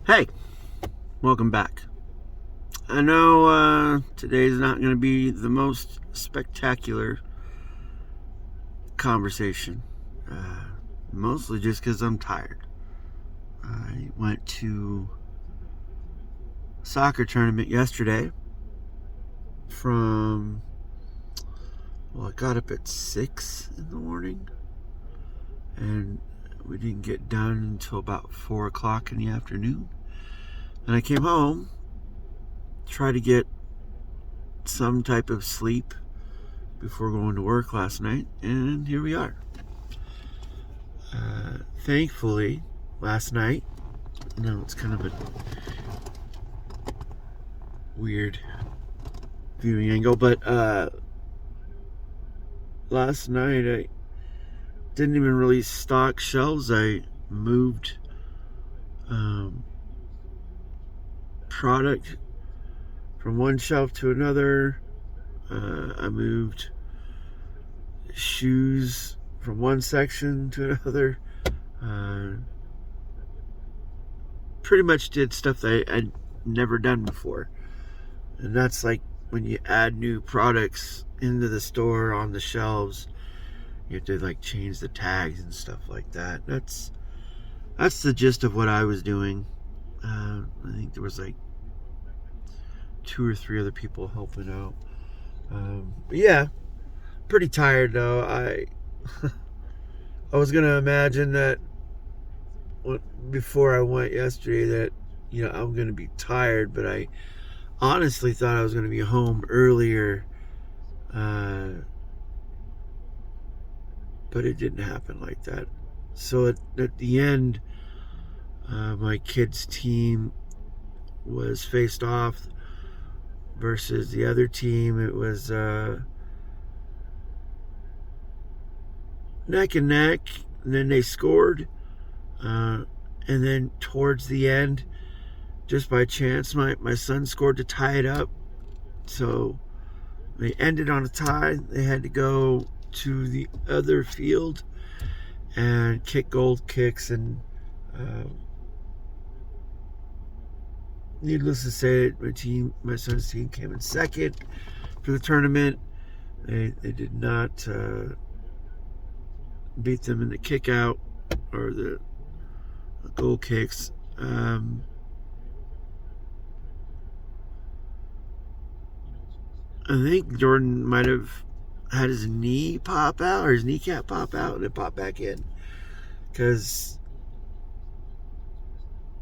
Hey, welcome back. I know today's not going to be the most spectacular conversation, mostly just because I'm tired. I went to a soccer tournament yesterday I got up at 6 in the morning, and we didn't get done until about 4 o'clock in the afternoon. And I came home, tried to get some type of sleep before going to work last night, and here we are. Thankfully, last night, it's kind of a weird viewing angle, but last night I didn't even really stock shelves. I moved product from one shelf to another. I moved shoes from one section to another. Pretty much did stuff that I'd never done before. And that's like when you add new products into the store on the shelves, you have to like change the tags and stuff like that. That's the gist of what I was doing. I think there was like 2 or 3 other people helping out. But yeah, pretty tired though. I was gonna imagine that before I went yesterday that I'm gonna be tired, but I honestly thought I was gonna be home earlier, but it didn't happen like that. So at the end, my kids' team was faced off versus the other team. It was neck and neck, and then they scored. And then towards the end, just by chance, my son scored to tie it up. So they ended on a tie. They had to go to the other field and kick goal kicks. And needless to say, my son's team came in second for the tournament. They did not beat them in the kick out or the goal kicks. I think Jordan might have had his knee pop out or his kneecap pop out and it popped back in, because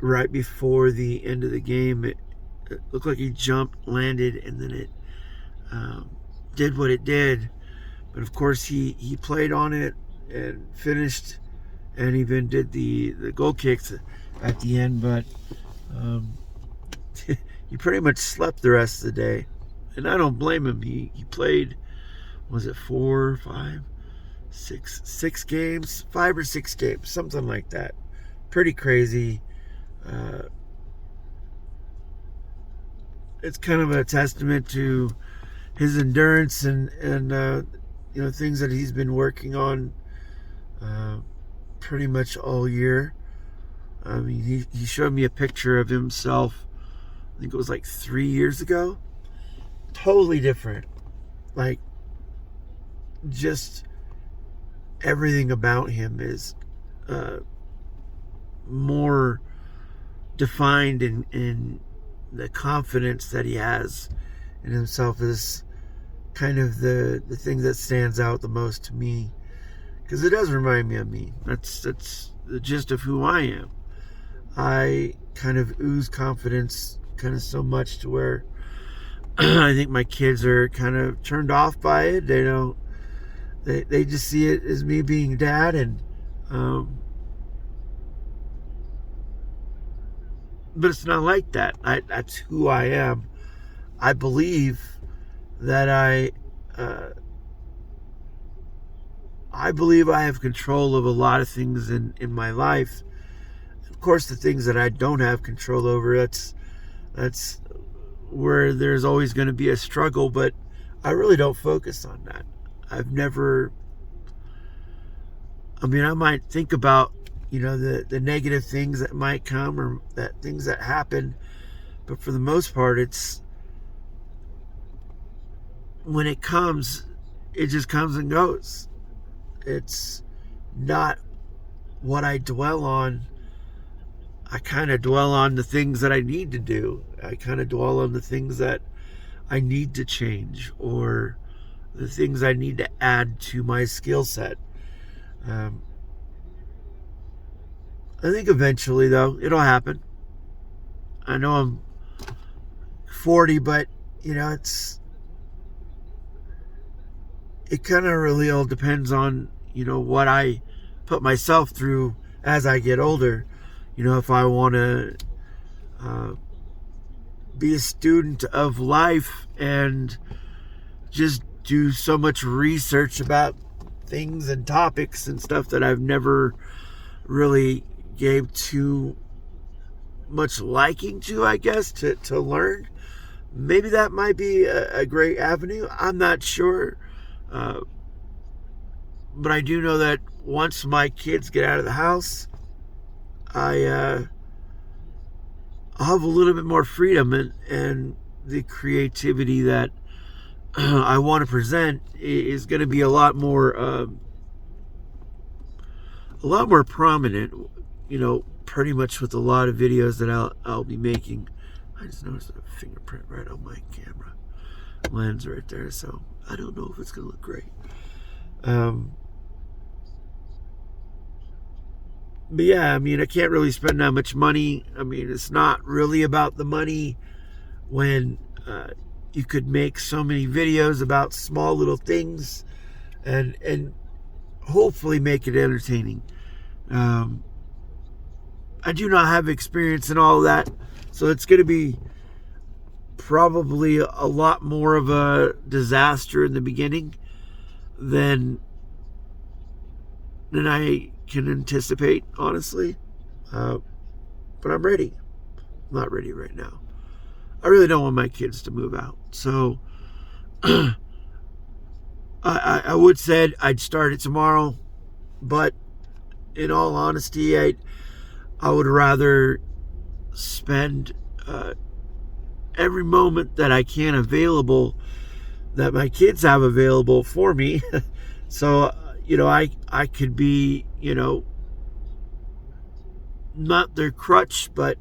right before the end of the game it looked like he jumped, landed, and then it did what it did. But of course he played on it and finished, and even did the goal kicks at the end. But he pretty much slept the rest of the day, and I don't blame him. He played, was it 4, 5, 6 games, 5 or 6 games, something like that. Pretty crazy. It's kind of a testament to his endurance and things that he's been working on pretty much all year. I mean, he showed me a picture of himself, I think it was like 3 years ago. Totally different. Like, just everything about him is more defined, in the confidence that he has in himself is kind of the thing that stands out the most to me, because it does remind me of me. That's the gist of who I am. I kind of ooze confidence kind of so much to where I think my kids are kind of turned off by it. They just see it as me being dad, and but it's not like that. That's who I am. I believe that I believe I have control of a lot of things in my life. Of course, the things that I don't have control over, that's where there's always going to be a struggle, but I really don't focus on that. I might think about the negative things that might come, or that things that happen. But for the most part, it's when it comes, it just comes and goes. It's not what I dwell on. I kind of dwell on the things that I need to do. I kind of dwell on the things that I need to change, or the things I need to add to my skill set. I think eventually, though, it'll happen. I know I'm 40, but it kind of really all depends on what I put myself through as I get older. If I want to be a student of life and just do so much research about things and topics and stuff that I've never really gave too much liking to, I guess, to learn, maybe that might be a great avenue. I'm not sure. But I do know that once my kids get out of the house, I'll have a little bit more freedom, and the creativity that I want to present is going to be a lot more prominent, pretty much with a lot of videos that I'll be making. I just noticed a fingerprint right on my camera lens right there, so I don't know if it's going to look great. But yeah, I can't really spend that much money. It's not really about the money when you could make so many videos about small little things and hopefully make it entertaining. I do not have experience in all of that, so it's going to be probably a lot more of a disaster in the beginning than I can anticipate, honestly. But I'm ready. I'm not ready right now. I really don't want my kids to move out. So I would say I'd start it tomorrow, but in all honesty, I would rather spend every moment that I can available, that my kids have available for me. So I could be not their crutch, but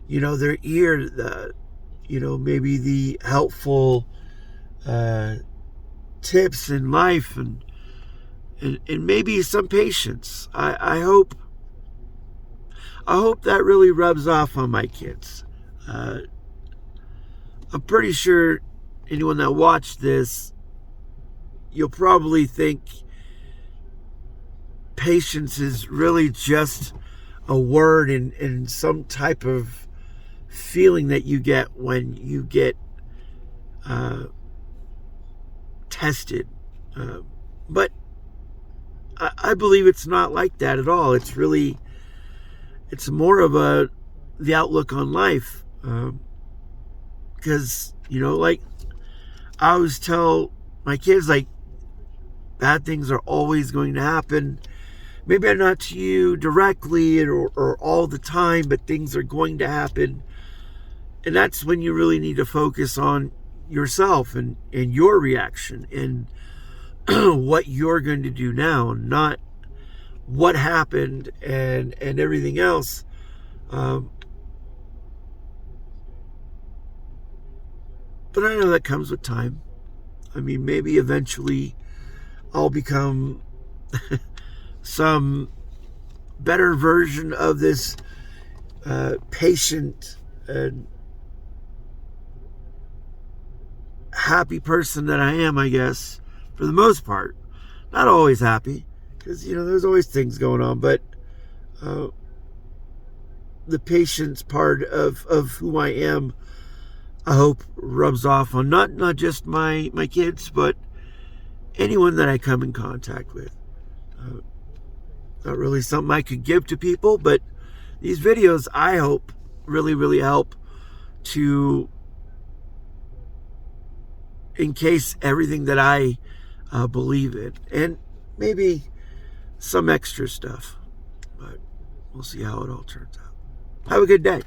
their ear, maybe the helpful tips in life, and maybe some patience. I hope that really rubs off on my kids. I'm pretty sure anyone that watched this, you'll probably think patience is really just a word and some type of feeling that you get when you get tested. But I believe it's not like that at all. It's more of the outlook on life. Because, like I always tell my kids, like, bad things are always going to happen. Maybe not to you directly or all the time, but things are going to happen. And that's when you really need to focus on yourself and your reaction and what you're going to do now, not what happened and everything else. But I know that comes with time. Maybe eventually I'll become some better version of this patient and happy person that I am, I guess, for the most part. Not always happy, because there's always things going on, but the patience part of who I am, I hope rubs off on not just my kids, but anyone that I come in contact with. Not really something I could give to people, but these videos, I hope, really, really help to encase everything that I believe in, and maybe some extra stuff. But we'll see how it all turns out. Have a good day.